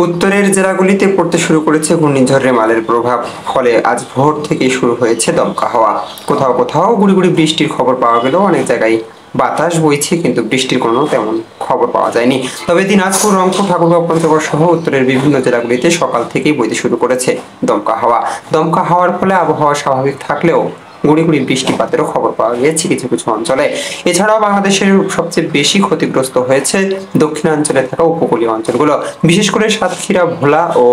উত্তরের জেলাগুলিতে পড়তে শুরু করেছে ঘূর্ণিঝড় রেমালের প্রভাব। ফলে আজ ভোর থেকেই শুরু হয়েছে দমকা হাওয়া। কোথাও কোথাও গুড়ি গুড়ি বৃষ্টির খবর পাওয়া গেলেও অনেক জায়গায় বাতাস বইছে, কিন্তু বৃষ্টির কোনো তেমন খবর পাওয়া যায়নি। তবে দিনাজপুর, রংপুর, ঠাকুরগাঁও, পঞ্চগড় সহ উত্তরের বিভিন্ন জেলাগুলিতে সকাল থেকেই বইতে শুরু করেছে দমকা হাওয়া। দমকা হাওয়ার ফলে আবহাওয়া স্বাভাবিক থাকলেও গুঁড়ি গুঁড়ি বৃষ্টিপাতেরও খবর পাওয়া গিয়েছে কিছু কিছু অঞ্চলে। এছাড়াও বাংলাদেশের সবচেয়ে বেশি ক্ষতিগ্রস্ত হয়েছে দক্ষিণাঞ্চলে থাকা উপকূলীয় অঞ্চলগুলো। বিশেষ করে সাতক্ষীরা, ভোলা ও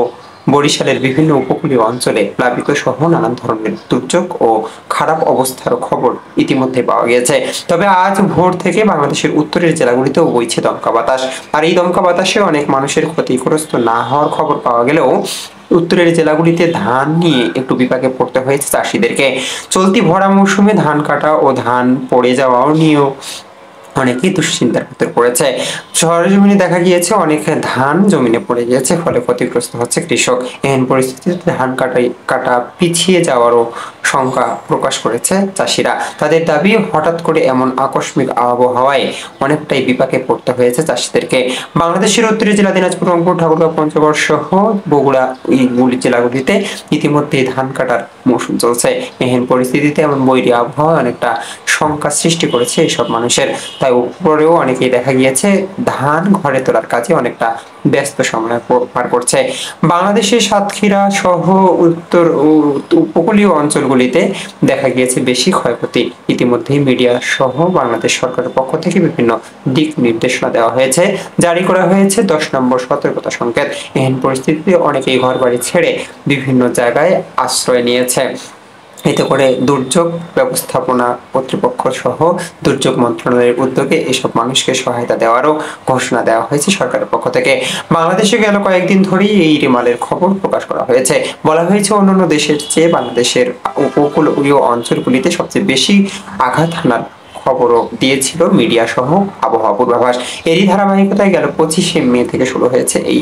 বরিশালের বিভিন্ন উপকূলীয় অঞ্চলে প্লাবিত সহ নানান ধরনের দুর্যোগ ও খারাপ অবস্থার খবর ইতিমধ্যে পাওয়া গিয়েছে। তবে আজ ভোর থেকে বাংলাদেশের উত্তরের জেলাগুলিতেও বইছে দমকা বাতাস। আর এই দমকা বাতাসে অনেক মানুষের ক্ষতিগ্রস্ত না হওয়ার খবর পাওয়া গেলেও উত্তরের জেলাগুলিতে ধান নিয়ে একটু বিপাকে পড়তে হয়েছে চাষিদেরকে। চলতি ভরা মৌসুমে ধান কাটা ও ধান পড়ে যাওয়াও নিয়েও অনেকেই দুশ্চিন্তার ভিতর পড়েছে। সরেজমিনে দেখা গিয়েছে অনেক ধান জমিনে পড়ে গিয়েছে, ফলে ক্ষতিগ্রস্ত হচ্ছে কৃষক। এমন পরিস্থিতিতে ধান কাটা পিছিয়ে যাওয়ারও শঙ্কা প্রকাশ করেছে চাষিরা। তাদের দাবি, হঠাৎ করে এমন আকস্মিক আবহাওয়ায় অনেকটাই বিপাকে পড়তে হয়েছে চাষিদেরকে। বাংলাদেশের উত্তরের জেলা দিনাজপুর, রংপুর, ঠাকুরগাঁও, পঞ্চগড় সহ বগুড়া এইগুলি জেলাগুলিতে ইতিমধ্যে ধান কাটার মৌসুম চলছে। এহেন পরিস্থিতিতে এমন বৈরী আবহাওয়া অনেকটা শঙ্কা সৃষ্টি করেছে এইসব মানুষের। তাই উপরেও অনেকেই দেখা গিয়েছে ধান ঘরে তোলার কাজে অনেকটা ব্যস্ত সময় পার করছে। বাংলাদেশের সাতক্ষীরা সহ উত্তর ও উপকূলীয় অঞ্চলগুলিতে দেখা গিয়েছে বেশি ক্ষয়ক্ষতি। ইতিমধ্যেই মিডিয়া সহ বাংলাদেশ সরকারের পক্ষ থেকে বিভিন্ন দিক নির্দেশনা দেওয়া হয়েছে, জারি করা হয়েছে 10 নম্বর সতর্কতা সংকেত। এহেন পরিস্থিতিতে অনেকেই ঘর বাড়ি ছেড়ে বিভিন্ন জায়গায় আশ্রয় নিয়েছে। এতে করে দুর্যোগ ব্যবস্থাপনা কর্তৃপক্ষ সহ দুর্যোগ মন্ত্রণালয়ের উদ্যোগে এসব মানুষকে সহায়তা দেওয়ারও ঘোষণা দেওয়া হয়েছে সরকারের পক্ষ থেকে। বাংলাদেশে গেল কয়েকদিন ধরেই এই রেমালের খবর প্রকাশ করা হয়েছে। বলা হয়েছে অন্যান্য দেশের চেয়ে বাংলাদেশের উপকূলীয় অঞ্চলগুলিতে সবচেয়ে বেশি আঘাত হানার খবরও দিয়েছিল মিডিয়া সহ আবহাওয়া পূর্বাভাস। এরই ধারাবাহিকতায় গেল 25শে মে থেকে শুরু হয়েছে এই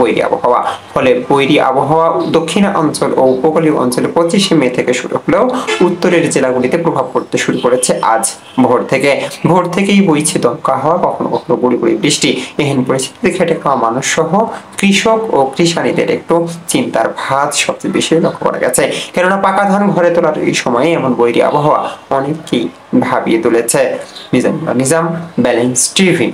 বৈরী আবহাওয়া। ফলে বৈরী আবহাওয়া দক্ষিণ অঞ্চল ও উপকূলীয় অঞ্চলে 25শে মে থেকে শুরু হলেও উত্তরের জেলাগুলিতে প্রভাব পড়তে শুরু করেছে আজ ভোর থেকে। ভোর থেকেই বইছে দমকা হাওয়া, কখনো কখনো গুড়ি গুড়ি বৃষ্টি। এহেন পরিস্থিতিতে খেটে খাওয়া মানুষ সহ কৃষক ও কৃষানীদের একটু চিন্তার ভাঁজ সবচেয়ে বেশি লক্ষ্য করা গেছে। কেননা পাকা ধান ঘরে তোলার এই সময়ে এমন বৈরী আবহাওয়া অনেককেই ভাবিয়ে তুলেছে। Nizam, balance TV.